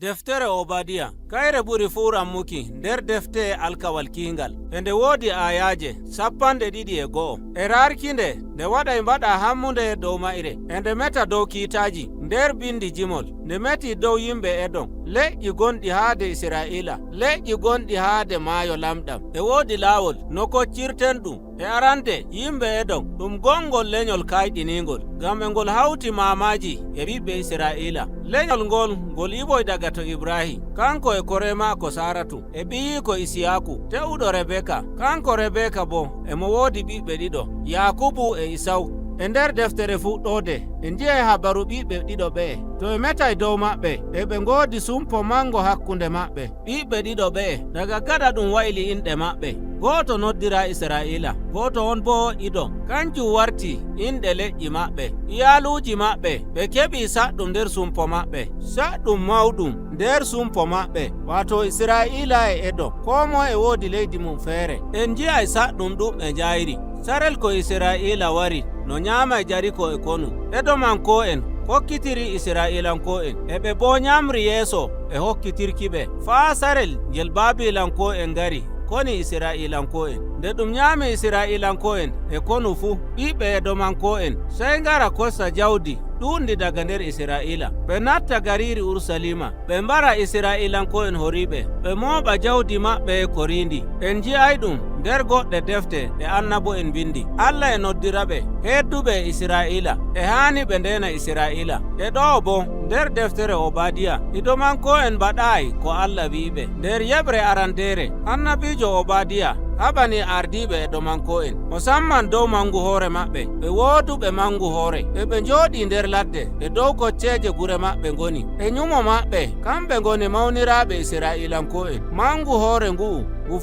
Deftere Obadiah kayre ɓuri fuu rammuki nder defte alkawal kingal nde woodi ayaje 12 e rarkinde nde waɗay mbaɗa hammunde dow mayre nde meta dow kiitaji nder bindi jimol nde meti dow yimɓe Edom leƴƴi gonɗi haade Israila leƴƴi gonɗi haade maayo lamɗam woodi laawol no koccirten ɗum arande yimɓe Edom ɗum gongol leñol kayɗiningol ngam ngol hawti mamaji e ɓiɓɓe Israila leñol ngol iboy daga to Ibrahim kanko e kore maako Saratu e ɓiyiko Isiyaku tewɗo Rebeka kanko Rebeka bo mo woodi ɓiɓɓe ɗiɗo Yakubu e Isau nder deftere fuɗɗode ndiyay habaru ɓiɓɓe ɗiɗo ɓe to metay dow maɓɓe ɓe ngoodi sumpo mango hakkunde maɓɓe ɓiɓɓe ɗiɗo ɓe daga gaɗa ɗum wayli inɗe maɓɓe goto noddira Israila goto on bo Idom kanjum warti inɗe leƴƴi maɓɓe iyaluji maɓɓe ɓe keɓi saɗɗum nder sumpo maɓɓe saɗɗum mawɗum nder sumpo maɓɓe wato Israila e Edom ko moye woodi leydi mum feere en jiyay saɗɗum ɗum ɓe jayri sarel ko Israila wari no nyama Jariko e konu Edomanko en hokkitiri Israilanko en ɓe bo nyamri yeeso e hokkitirki ɓe faa sarel ngel Babilanko en ngari koni Israilanko en nde ɗum nyami Israilanko en e konu fu ɓiɓɓe Edomanko en sey ngara kosta jawdi ɗuundi daga nder Israila ɓe natta gariri Ursalima ɓe mbara Israilanko en horiɓe ɓe mooɓa jawdi maɓɓe ko rindi en ji'ay ɗum nder goɗɗe defte ɗe annabo en bindi Allah e noddira ɓe hedduɓe Israila haani ɓe ndena Israila ɗo bo nder deftere Obadiah Idomanko en mbaɗayi ko Allah wi'iɓe nder yeɓre arandere annabijo Obadiah habani ardiɓe Edomanko en musamman dow mangu hoore maɓɓe ɓe wooduɓe mangu hoore ɓe njooɗi nder ladde dow kocceje gure maɓɓe ngoni nyumo maɓɓe kamɓe ngoni mawniraɓe Israilanko en mangu hoore ngu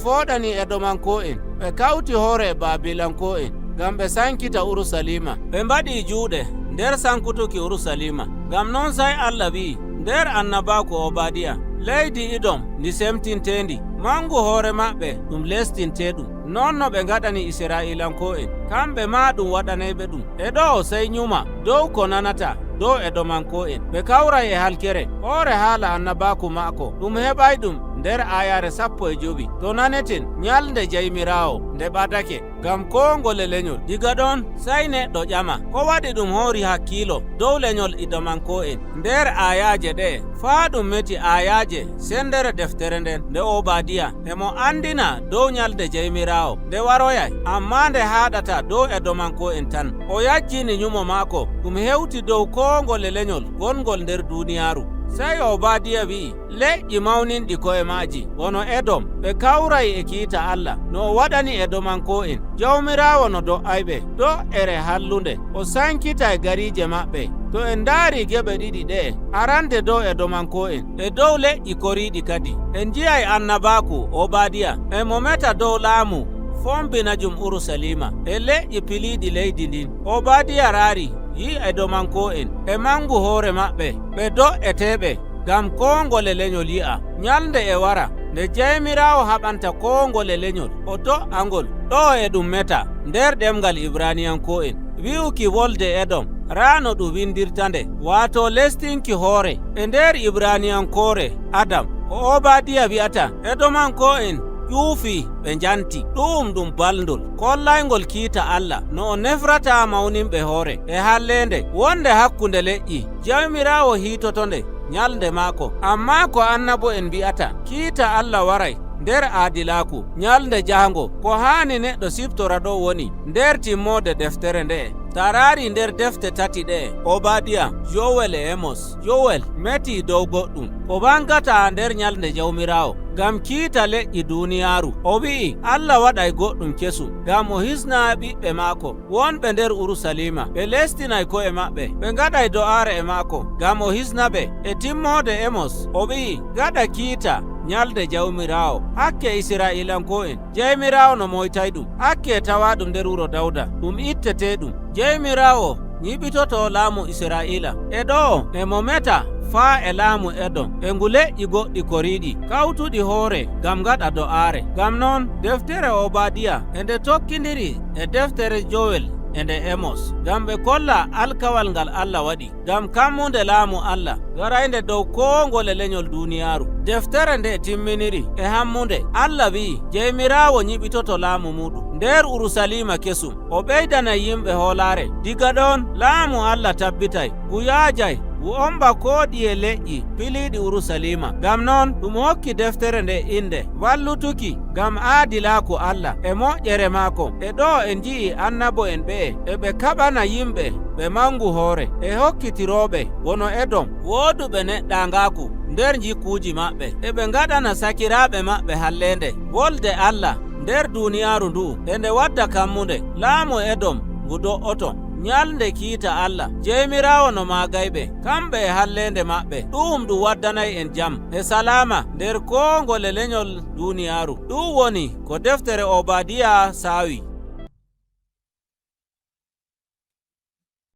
foɗani Edomanko en ɓe kawti hoore Babilanko en ngam ɓe sankita Ursalima ɓe mbaɗi juuɗe nder sankutuki Ursalima ngam non sai Allah wi'i nder annabaku Obadiah leydi Idom ndi semtintendi mangu hoore maɓɓe ɗum lestinte ɗum non no ɓe ngaɗani Israilanko en kamɓe ma ɗum waɗanayɓe ɗum ɗo sey nyuma dow ko nanata dow Edomanko en ɓe kawray e halkere hoore haala annabaku maako ɗum heɓay ɗum nder ayare 15 to naneten nyalde jaymirawo nde ɓadake ngam ko ngole leñol diga ɗon sai neɗɗo ƴama ko waɗi ɗum hoori hakkilo dow leñol Edomanko en nder ayaje ɗe faa ɗum meti ayaje sendere deftere nden nde Obadiah mo andina dow nyalde jaymirawo nde waroyay amma nde haɗata dow Edomanko en tan o yajjini nyumo maako ɗum hewti dow ko ngole leñol gongol nder duniyaru sai Obadiah wi'i leƴƴi mawninɗi koye maaji wono Edom ɓe kawray e kiita Allah no o waɗani Edomanko en jawmirawo no do'ayɓe do'ere hallunde o sankita e garije maɓɓe to en ndaari geɓe ɗiɗi ɗe arande dow Edomanko en dow leƴƴi koriɗi kadi en jiyay annabaku Obadiah mo meta dow laamu fombinajum Ursalima leƴƴi piliɗi leydi ndin Obadiah raari yi Edomanko en mangu hoore maɓɓe ɓe do'eteɓe ngam ko ngole leñol yi'a nyalde e wara nde jaymirawo haɓanta ko ngole leñol o do'angol ɗo ɗum meta nder ɗemgal Ibraniyanko en wi'uki wolde Edom rano ɗum windirtande wato lestinki hoore nder Ibraniyankore Adam ko Obadiah wi'ata Edomanko en ƴuufi ɓe njanti ɗum balndol kollaygol kiita Allah no o nefrata mawninɓe hoore hallende wonde hakkunde leƴƴi jawmirawo hiitotonde nyalde maako amma ko annabo en mbi'ata kiita Allah waray nder aadilaku nyalde jahango ko haani neɗɗo siftora ɗo woni nder timmode deftere nde tarari nder defte tati ɗe Obadiah Joel e Amos Joel meti dow goɗɗum o bangata nder nyalde jawmirawo ngam kiita leƴƴi duniyaru o wi'i Allah waɗay goɗɗum kesum ngam o hisna ɓiɓɓe maako wonɓe nder Ursalima ɓe lestinay ko'e maɓɓe ɓe ngaɗay do'are e maako ngam o hisna ɓe timmode Amos o wi'i gaɗa kiita nyalde jawmirawo hakke Israilanko en jaymirawo no moytay ɗum hakke tawa ɗum nder wuro Dawda ɗum ittete ɗum jaymirawo ñiɓitoto laamu Israila ɗo mo meta faa e laamu Edom ngu leƴƴi goɗɗi koriɗi kawtuɗi hoore ngam gaɗa do'aare ngam non deftere Obadiah nde tokkidiri deftere Joel ende Emos, gam ɓe kolla alkawal ngal Allah waɗi, gam kammunde laamu Allah garaynde dow ko ngole lenyol duniyaaru. Deftere nde timminiri e hammunde Allah wi'i Jeymiraawo nyiɓitoto laamu muɗum nder Urusalima kesum, o ɓeydana yimɓe hoolare. Diga ɗon laamu Allah tabbitay, ngu yaajay ngu omba ko ɗiye leƴƴi piliɗi Urusalima. Gam noon ɗum hokki deftere nde inde wallutuki gam aadilaaku Allah e moƴƴere maako. E ɗo en ji'i annabo en ɓe ɓe kaɓana yimɓe ɓe mangu hoore e hokkitiroɓe wono Edom woduɓe neɗɗangaku nder jikkuji maɓɓe, ɓe ngaɗana sakiraɓe maɓɓe hallende. Wolde Allah nder duniyaaru ndu nde wadda kammunde laamu Edom ngu do'oto. Nyalnde kiita Allah Jeymiraawo no maagayɓe kamɓe e hallende maɓɓe. Ɗum waddanay en jam e salama nder ko ngole lenyol duniyaaru. Ɗum woni ko deftere Obadiah sawi.